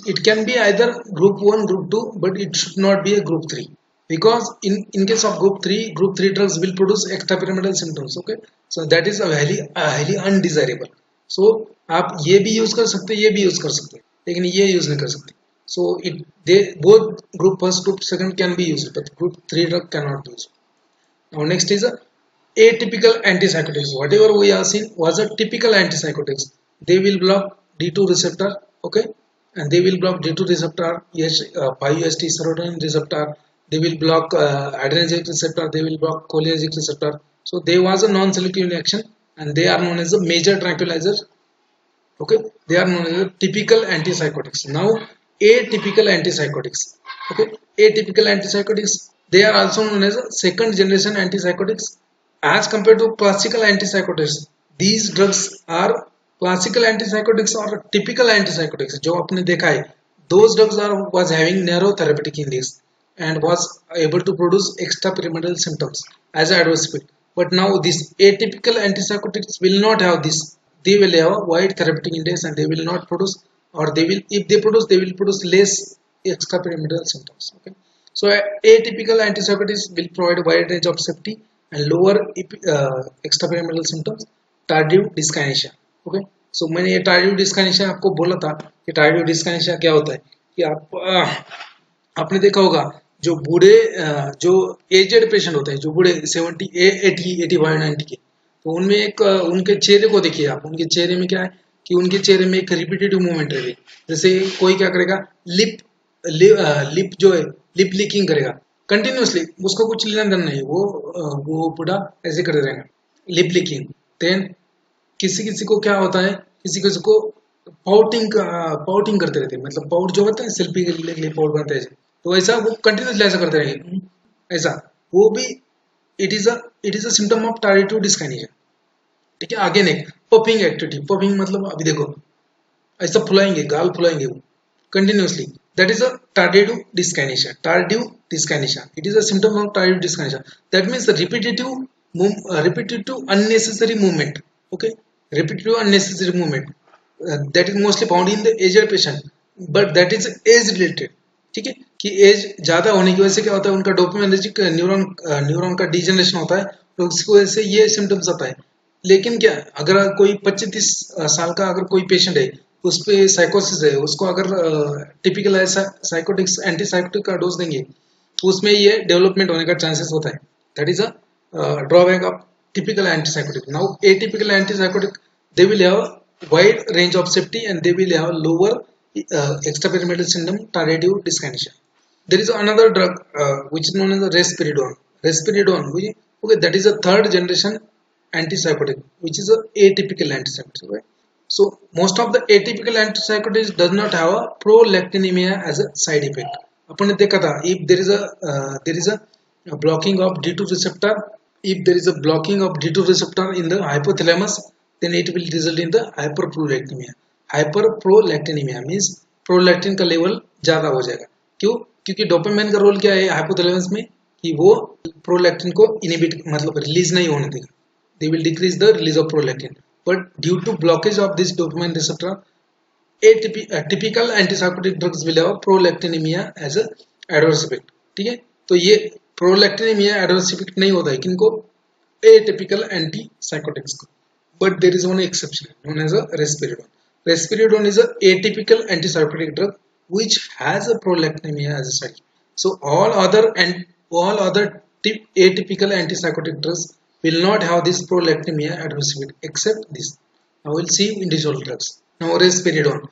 it can be either group 1, group 2, but it should not be a group 3, because in case of group 3 drugs will produce extrapyramidal symptoms. Okay, so that is a highly undesirable. So आप ये भी use कर सकते हैं, ये भी use कर सकते हैं, लेकिन ये यूज नहीं कर सकते. So they both group first, group second can be used, but group 3 drug cannot be used. Now next is atypical antipsychotics. Whatever we have seen was a typical antipsychotics. They will block D2 receptor, okay, and they will block D2 receptor, 5-HT serotonin receptor. They will block adrenergic receptor. They will block cholinergic receptor. So they was a non-selective in action, and they are known as a major tranquilizer. Okay, they are known as a typical antipsychotics. Now atypical antipsychotics. Okay, atypical antipsychotics, they are also known as second generation antipsychotics. As compared to classical antipsychotics, these drugs are classical antipsychotics or typical antipsychotics. जो आपने देखा है, those drugs was having narrow therapeutic index and was able to produce extrapyramidal symptoms as adverse effect. But now these atypical antipsychotics will not have this. They will have a wide therapeutic index and they will not produce, or they will, if they produce, they will produce less extrapyramidal symptoms. Okay, so atypical antipsychotics will provide a wide range of safety and lower extrapyramidal symptoms. Tardive dyskinesia. Okay, so मैंने ये tardive dyskinesia आपको बोला था कि tardive dyskinesia क्या होता है, कि आपने देखा होगा जो बूढ़े जो एजेड पेशेंट होते हैं, जो बूढ़े 70, 80, 85, 90 के, तो उनमें एक उनके चेहरे को देखिए आप, उनके चेहरे में क्या है, कि उनके चेहरे में एक रिपीटेटिव मूवमेंट रहेगी। जैसे कोई क्या करेगा, लिप लिप जो है लिप लीकिंग करेगा कंटिन्यूसली, उसको कुछ लेना देना नहीं, वो पूरा ऐसे करते रहेगा लिप लीकिंग। देन किसी किसी को क्या होता है, किसी किसी को पाउटिंग करते रहते हैं, मतलब पाउट जो होता है सेल्फी के लिए पाउट बनता है, तो ऐसा वो कंटिन्यूसली ऐसा करते रहेंगे ऐसा, वो भी it is a symptom of tardive dyskinesia. ठीक है, अगेन एक पफिंग एक्टिविटी, पफिंग मतलब अभी देखो ऐसा फुलाएंगे, गाल फुलाएंगे वो continuously, that is a tardive dyskinesia. Tardive dyskinesia, it is a symptom of tardive dyskinesia. That means repetitive unnecessary movement. Okay, repetitive unnecessary movement that is mostly found in the aged patient, but that is age related. ठीक है, कि as ज्यादा होने की वजह से क्या होता है, उनका डोपामिनर्जिक न्यूरॉन का डिजेनरेशन होता है, तो उसकी वजह से ये सिम्टम्स आता है। लेकिन क्या, अगर कोई 25-30 साल का अगर कोई पेशेंट है, उस पे साइकोसिस है, उसको अगर टिपिकल ऐसा साइकोटिक्स एंटीसाइकोटिक का डोज देंगे, तो उसमें ये डेवलपमेंट होने का चांसेस होता है। That is a drawback of typical antipsychotic. Now atypical antipsychotic, they will have wide range of safety and they will have lower extrapyramidal syndrome tardive dyskinesia. There is another drug which is known as the risperidone. Risperidone, okay, that is a third generation antipsychotic, which is a atypical antipsychotic. Right? So most of the atypical antipsychotics does not have a prolactinemia as a side effect. अपन ने देखा था, if there is a blocking of D2 receptor, if there is a blocking of D2 receptor in the hypothalamus, then it will result in the hyperprolactinemia. Hyperprolactinemia means prolactin का level ज्यादा हो जाएगा। क्यों? क्योंकि dopamine का role क्या है hypothalamus में, कि वो प्रोलैक्टिन को इनिबिट मतलब रिलीज नहीं होने देगा, they will decrease the release of prolactin, but due to blockage of this dopamine receptor, typical antipsychotic drugs will have prolactinemia as a adverse effect. ठीक है, तो ये prolactinemia adverse effect नहीं होता है किनको, atypical antipsychotics को, but there is one exception known as a risperidone. Risperidone is a atypical antipsychotic drug which has a prolactinemia as a side. So all other atypical antipsychotic drugs will not have this prolactinemia adverse effect except this. Now we'll see individual drugs. Now risperidone,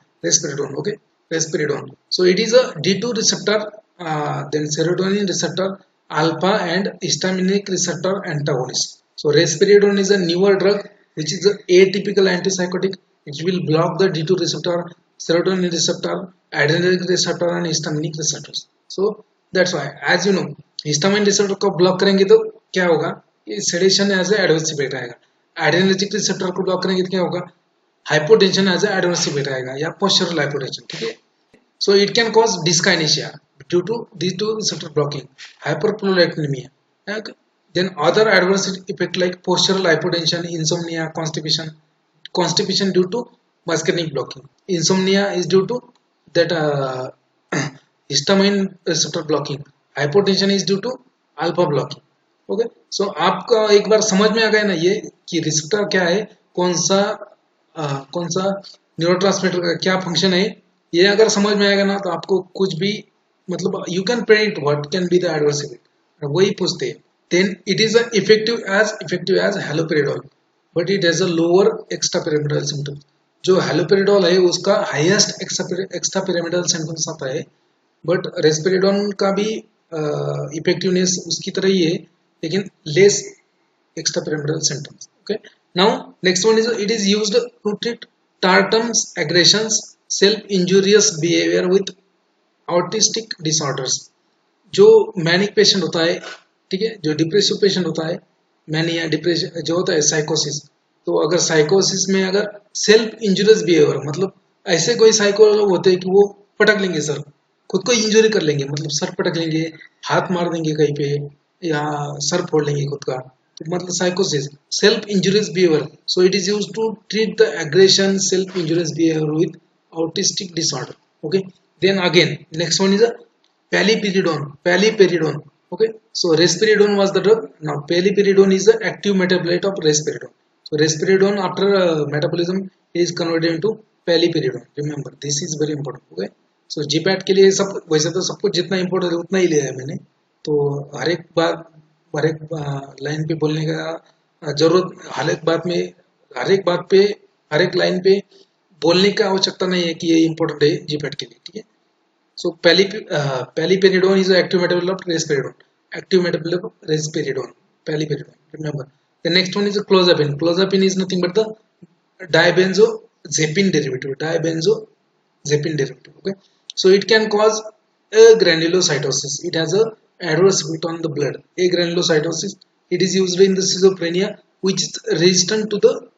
okay, risperidone. So it is a D2 receptor, then serotonin receptor, alpha and histaminic receptor antagonist. So risperidone is a newer drug which is an atypical antipsychotic, which will block the D2 receptor, serotonin receptor, adrenergic receptor and histaminic receptors. So that's why, as you know, histamine receptor को block करेंगे तो क्या होगा, ये sedation as a adverse effect आएगा। Adrenergic receptor को block करेंगे तो क्या होगा, hypotension as a adverse effect आएगा या पोस्चरल हाइपोटेंशन। ठीक है, so it can cause dyskinesia due to these two receptor blocking, hyperprolactinemia. Okay? Then other adverse effect like postural hypotension, insomnia, constipation due to muscarinic blocking. Insomnia is due to that histamine receptor blocking. Hypotension is due to alpha blocking. Okay, so आपका एक बार समझ में आ गया ना ये कि receptor क्या है, कौन सा न्यूरोट्रांसमीटर का क्या फंक्शन है, ये अगर समझ में आएगा ना तो आपको कुछ भी मतलब you can predict what can be the adverse effect, वही पूछते हैं। Then it is effective as haloperidol, but it has a lower extrapyramidal symptoms. जो हेलोपेरिडोल है उसका हाईएस्ट एक्स्ट्रापिरामिडल सिम्टम्स आता है, बट रेस्पेरिडोन का भी इफेक्टिवनेस उसकी तरह ही है, लेकिन less extrapyramidal symptoms. Okay, now next one is it is used to treat tartrums, aggressions, self-injurious behavior with autistic disorders. जो मैनिक पेशेंट होता है, ठीक है, जो डिप्रेसिव पेशेंट होता है, मैनिया डिप्रेशन जो होता है साइकोसिस, तो अगर साइकोसिस में अगर सेल्फ इंजुरियस बिहेवियर मतलब ऐसे कोई साइको लोग होते हैं कि वो पटक लेंगे सर, खुद को इंजुरी कर लेंगे, मतलब सर पटक लेंगे, हाथ मार देंगे कहीं पे या सर फोड़ लेंगे खुद का, तो मतलब साइकोसिस self injurious behaviour. So it is used to treat the aggression self injurious behaviour with autistic disorder. Okay, then again next one is a paliperidone. Okay, so risperidone was the drug. Now paliperidone is the active metabolite of risperidone. So risperidone after metabolism is converted into paliperidone. Remember this is very important. Okay, so GPAT के लिए सब वैसे तो सब कुछ जितना important है उतना ही लिया है मैंने, तो हर एक लाइन पे बोलने का जरूरत, हर एक बात पे हर एक लाइन पे बोलने की आवश्यकता नहीं है कि ये इंपॉर्टेंट है जीपैट के लिए, ठीक है। सो paliperidone is an active metabolite of risperidone. Active metabolite of risperidone. Paliperidone. Remember. The next one is clozapine. Clozapine is nothing but the dibenzodiazepine derivative. Dibenzodiazepine derivative. Okay. So it can cause a granulocytosis. It has a adverse effect on the blood. A granulocytosis. It is used in the schizophrenia, which is resistant to the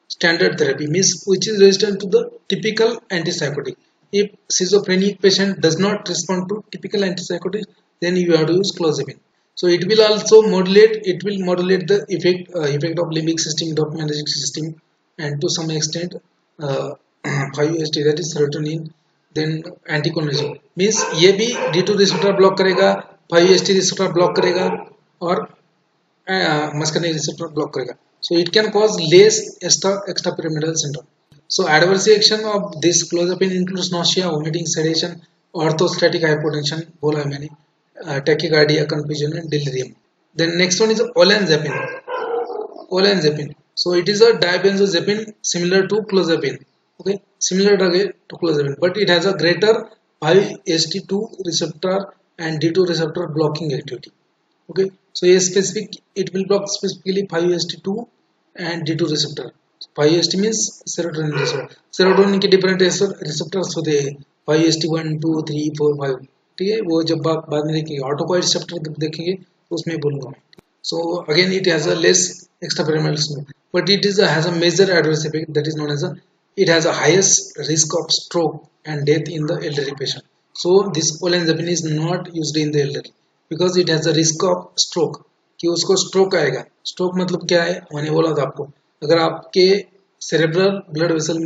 standard therapy, means which is resistant to the typical antipsychotic. If schizophrenic patient does not respond to typical antipsychotic, then you have to use clozapine. So it will also modulate, the effect of limbic system, dopaminergic system, and to some extent 5-HT, that is serotonin, then anticholinergic, means ये भी D2 receptor block करेगा, 5-HT receptor block करेगा, और muscarinic receptor block करेगा. So it can cause less extrapyramidal syndrome. So adverse reaction of this clozapine includes nausea, vomiting, sedation, orthostatic hypotension, बोला है मैंने, tachycardia, confusion and delirium. Then next one is olanzapine. Olanzapine. So it is a dibenzodiazepine similar to clozapine. Okay, similar drug to clozapine, but it has a greater 5-HT2 receptor and D2 receptor blocking activity. Okay, so a specific, it will block specifically 5-HT2 and D2 receptor. 5-HT means serotonin receptor. Serotonin के different receptors होते हैं, 5-HT1, 2, 3, 4, 5. ठीक है, वो जब बाद में देखेंगे, ऑटोकॉइल रिसेप्टर देखेंगे तो उसमें बोलूंगा मैं. So again, it has a less extrapyramidal syndrome, but it is has a major adverse effect, that is known as it has a highest risk of stroke and death in the elderly patient. So this olanzapine is not used in the elderly because it has a risk of stroke, कि उसको stroke आएगा. Stroke मतलब क्या है, मैंने बोला था आपको, अगर आपके सेरेब्रल ब्लड वेसल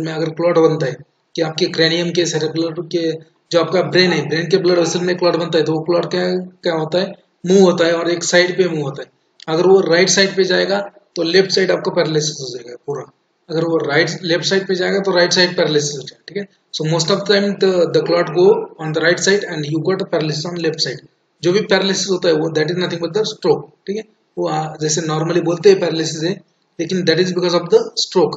में अगर क्लॉट बनता है, कि आपके क्रैनियम के सेरेब्रल के जो आपका ब्रेन है, ब्रेन के ब्लड वेसल में क्लॉट बनता है, तो वो क्लॉट क्या क्या होता है, मूव होता है और एक साइड पे मूव होता है. अगर वो राइट साइड पे जाएगा तो लेफ्ट साइड आपको पैरालिसिस हो जाएगा पूरा. अगर वो लेफ्ट साइड पे जाएगा तो राइट साइड पैरालिसिस हो जाएगा. ठीक है, so most of the time the clot go on the right side and you got paralysis on left side. जो भी पैरालिसिस होता है वो that is nothing but the stroke. ठीक है, वो जैसे नॉर्मली बोलते हैं पैरालिसिस है, लेकिन that is because of the stroke.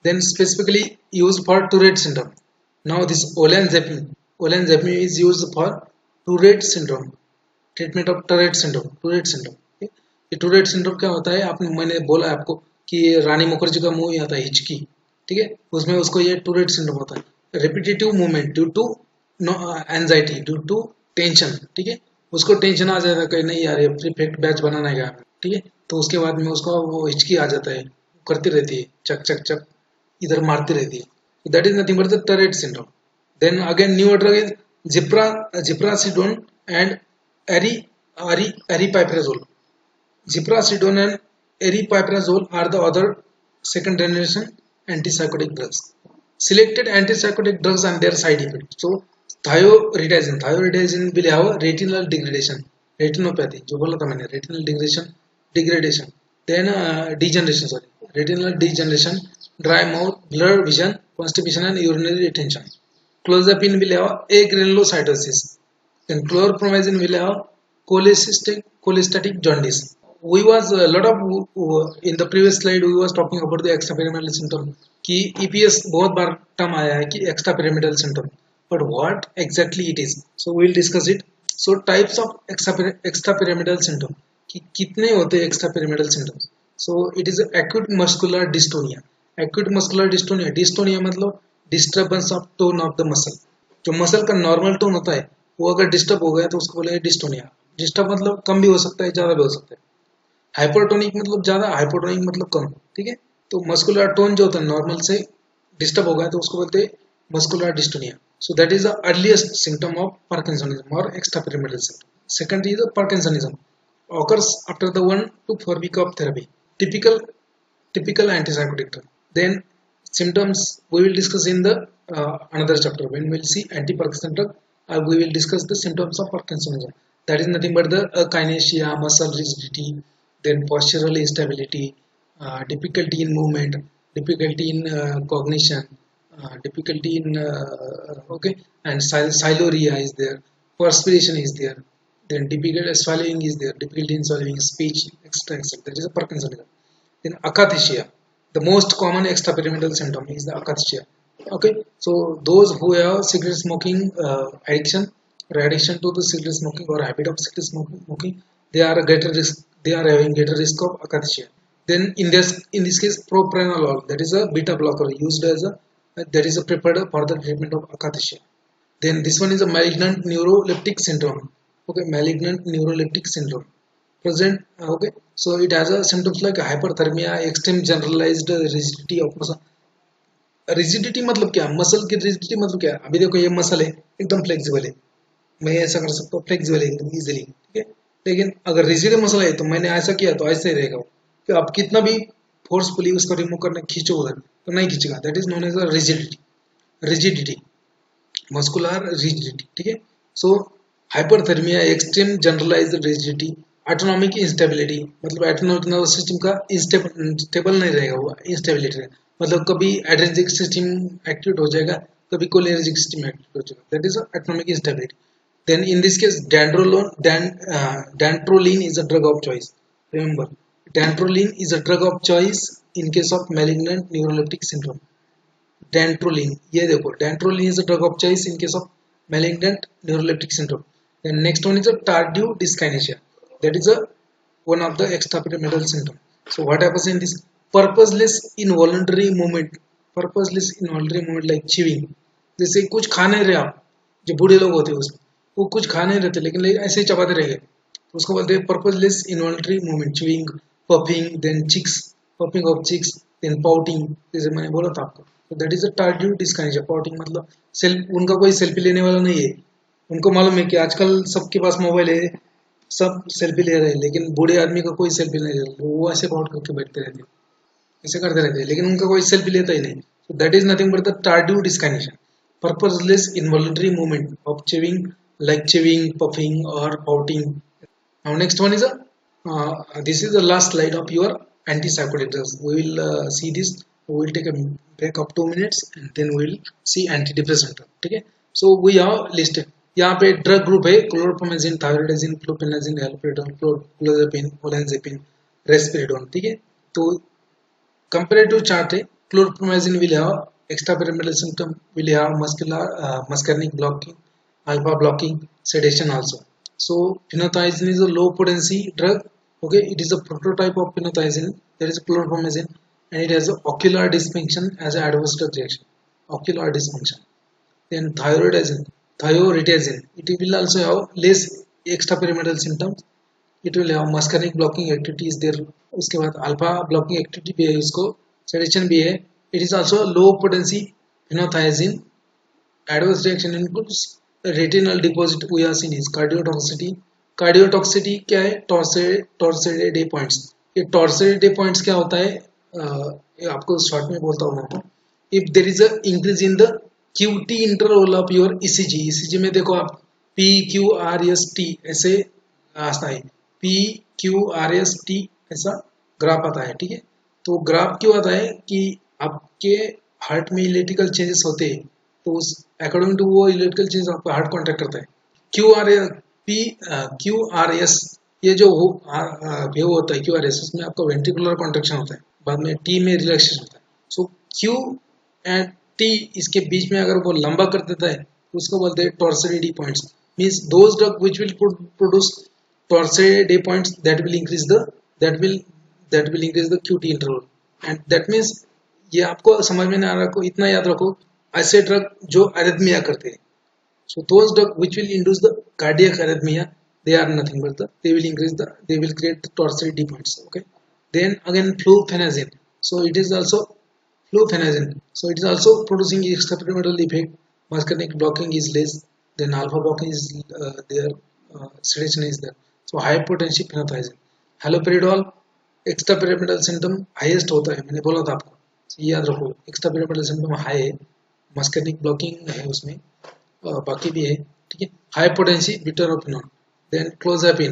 Then specifically use for Tourette syndrome. Now this olanzapine is used for Tourette syndrome, treatment of Tourette syndrome. ये Tourette syndrome क्या होता है, आपने मैंने बोला आपको कि रानी मुखर्जी का मूवी आता है हिचकी. ठीक है, उसमें उसको ये टूरेट सिंड्रोम होता है, repetitive movement due to anxiety, due to tension. ठीक है, उसको टेंशन आ जाता है कि नहीं यार ये परफेक्ट बैच बनाना है. ठीक है, तो उसके बाद में उसको वो हिचकी आ जाता है, करती रहती है, चक चक चक इधर मारती रहती है. That is nothing but the Tourette syndrome. Then again new drug is ziprasidone and aripiprazole. Ziprasidone and aripiprazole are the other second generation antipsychotic drugs. Selected antipsychotic drugs and their side effects. So thioridazine will have retinal degradation, retinopathy. जो बोला था मैंने, retinal degradation. Then retinal degeneration, dry mouth, blurred vision, constipation and urinary retention. Clozapine will have agranulocytosis. Then chlorpromazine will have cholestatic jaundice. We was a lot of in the previous slide we was talking about the extrapyramidal symptom कि EPS बहुत बार term आया है कि extrapyramidal symptom, but what exactly it is, so we will discuss it. So types of extrapyramidal symptom, कि कितने होते हैं extrapyramidal symptoms. So it is acute muscular dystonia. Acute muscular dystonia मतलब disturbance of tone of the muscle. जो muscle का normal tone होता है वो अगर डिस्टर्ब हो गया तो उसको बोलेंगे डिस्टोनिया. डिस्टर्ब मतलब कम भी हो सकता है, ज्यादा भी हो सकता है. हाइपरटोनिक मतलब ज्यादा, हाइपोटोनिक मतलब कम. ठीक है, तो मस्कुलर टोन जो होता है नॉर्मल से डिस्टर्ब हो गया तो उसको बोलते हैं muscular dystonia. So that is the earliest symptom of parkinsonism और extrapyramidal symptom. Second is the parkinsonism occurs after the 1 to 4 week of therapy. Typical antipsychotic drug. Then symptoms we will discuss in the another chapter when we will see anti-Parkinson drug. We will discuss the symptoms of Parkinsonism. That is nothing but the kinesia, muscle rigidity, then postural instability, difficulty in movement, difficulty in cognition, difficulty in and siluria is there, perspiration is there, then difficult swallowing is there, difficulty in swallowing, speech, etc. That is a Parkinsonism. Then akathisia. The most common extrapyramidal symptom is the akathisia. Okay, so those who have cigarette smoking addiction or addiction to the cigarette smoking or habit of cigarette smoking, they are a greater risk. They are having greater risk of akathisia. Then in this case, propranolol, that is a beta blocker used as a that is a prepared for the treatment of akathisia. Then this one is a malignant neuroleptic syndrome. Okay, malignant neuroleptic syndrome present. Okay, so it has a symptoms like hyperthermia, extreme generalized rigidity of muscle. Rigidity मतलब क्या, muscle की rigidity मतलब क्या, अभी देखो ये muscle है एकदम फ्लेक्सिबल है, मैं ऐसा कर सकता हूँ फ्लेक्सिबल है एकदम इजीली, ठीक है। लेकिन अगर रिजिड मसल है तो मैंने ऐसा किया तो ऐसे ही रहेगा वो, कि आप कितना भी फोर्सफुली उसको रिमूव करने खींचो उधर तो नहीं खींचेगा, that is known as a rigidity, rigidity, muscular rigidity, ठीक है। So hyperthermia, extreme generalised rigidity, autonomic instability, मतलब ऑटोनॉमिक नर्वस सिस्टम का स्टेबल नहीं रहेगा, वो इंस्टेबिलिटी रहेगा, मतलब कभी एड्रेनर्जिक सिस्टम एक्टिवेट हो जाएगा, कभी कोलिनर्जिक सिस्टम एक्टिवेट हो जाएगा, that is autonomic instability. Then in this case dantrolene is a drug of choice. Remember, dantrolene is a drug of choice in case of malignant neuroleptic syndrome. Dantrolene, ये देखो, dantrolene is a drug of choice in case of malignant neuroleptic syndrome. Then next one is a tardive dyskinesia, that is a one of the extrapyramidal symptom. So what happens in this, purposeless involuntary movement, purposeless involuntary movement like chewing, जैसे कुछ खा नहीं रहे आप, जो बूढ़े लोग होते हैं उसमें वो कुछ खा नहीं रहते लेकिन ऐसे ही चबाते रहेंगे, तो उसको बोलते हैं purposeless involuntary movement, chewing, puffing, then cheeks, puffing of cheeks, then pouting, जैसे मैंने बोला था आपको, तो that is a tardive dyskinesia. Pouting मतलब सेल्फ, उनका कोई सेल्फी लेने वाला नहीं है, उनको मालूम है कि आजकल सबके पास मोबाइल है, सब सेल्फी ले रहे हैं, लेकिन बूढ़े आदमी का कोई सेल्फी नहीं ले रहा, वो ऐसे पाउट करके बैठते रहते हैं, ऐसे करते रहते हैं, लेकिन उनका कोई सेल्फी लेता ही नहीं। So that is nothing but the tardive dyskinesia, purposeless involuntary movement of chewing, like chewing, puffing, or pouting. Now next one is a this is the last slide of your antipsychotic drugs. We will see this. We will take a break of 2 minutes and then we will see antidepressant drug. ठीक है? So we have listed. यहाँ पे drug group है क्लोरप्रोमेजिन, थायरोइडाजिन, फ्लुपेनाजिन, हैलोपेरिडोन, क्लोराजेपिन, ओलेंजेपिन, रेस्पिरिडोन, ठीक है। तो comparative chart है, chlorpromazine will have extrapyramidal symptom, will have muscarinic blocking, alpha blocking, sedation also. So phenothiazine is a low potency drug. Okay, it is a prototype of phenothiazine, that is chlorpromazine, and it has a ocular dysfunction as an adverse drug reaction. Ocular dysfunction. Then thioretazine, it will also have less extrapyramidal symptoms. It will have muscarinic blocking activity is there. उसके बाद alpha blocking activity भी है, इसको sedation भी है। It is also low potency phenothiazine, adverse reaction includes retinal deposit, we are seen is cardiotoxicity. Cardiotoxicity क्या है, टॉर्सेडे points. ये टॉर्सेडे पॉइंट्स क्या होता है, आपको शॉर्ट में बोलता हूँ आपको। If there is a increase in the QT interval of your ECG, ECG में देखो आप P Q R S T ऐसे आता है, P Q R S T ऐसा ग्राफ आता है, ठीक है। तो ग्राफ क्यों आता है कि आपके हार्ट में इलेक्ट्रिकल चेंजेस होते हैं, तो उस अकॉर्डिंग टू वो इलेक्ट्रिकल चेंज आपका हार्ट कॉन्ट्रैक्ट करता है। क्यू आर एस, ये जो वेव होता है क्यू आर एस, उसमें आपका वेंट्रिकुलर कॉन्ट्रैक्शन होता है, बाद में टी में रिलैक्सेशन होता है। सो क्यू एंड टी इसके बीच में अगर वो लंबा कर देता है तो उसको बोलते हैं torsades points, means those drug which will produce torsades points that will increase the QT interval, and that means ये आपको समझ में नहीं आ रहा, इतना याद रखो, ऐसे ड्रग जो अरिथमिया करते हैं, so those drug which will induce the cardiac arrhythmia, they are nothing but they will create the torsidy points. Okay, then again fluphenazine, so it is also producing extrapyramidal effect, muscarinic blocking is less, then alpha blocking is there, sedation is there, so high potency phenothiazine। Haloperidol extrapyramidal symptom highest होता है, मैंने बोला था आपको, ये याद रखो, एक्स्ट्रापिरामिडल symptom high है, मस्कैनिक ब्लॉकिंग है उसमें, बाकी भी है, ठीक है। High potency butyrophenone, then clozapine.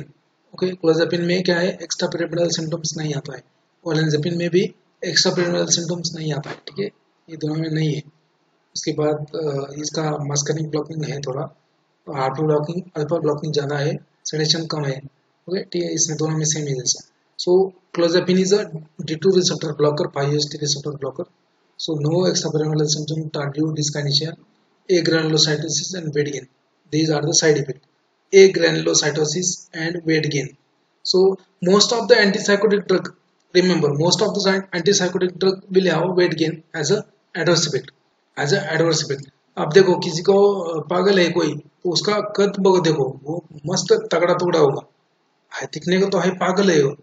Okay, clozapine में क्या है, एक्स्ट्रापिरामिडल सिम्टम्स नहीं आता है, ओलेंजेपिन में भी एक्स्ट्रापिरामिडल सिम्टम्स नहीं आता है, ठीक है, ये दोनों में नहीं है। उसके बाद इसका मस्कैनिक ब्लॉकिंग है थोड़ा, अल्फा ब्लॉकिंग ज़्यादा है, सेडेशन कम है। ओके, ठीक है, इसमें दोनों में सेम है जैसा। So clozapine is a D2 receptor blocker, 5-HT receptor blocker. So no extrapyramidal symptom, tardive dyskinesia, agranulocytosis and weight gain. These are the side effects. Agranulocytosis and weight gain. So most of the antipsychotic drug, remember, most of the antipsychotic drug will have weight gain as a adverse effect. As a adverse effect. अब देखो किसी को पागल है कोई, तो उसका कद देखो, वो मस्त तगड़ा टुकड़ा होगा, है दिखने को तो है पागल है वो,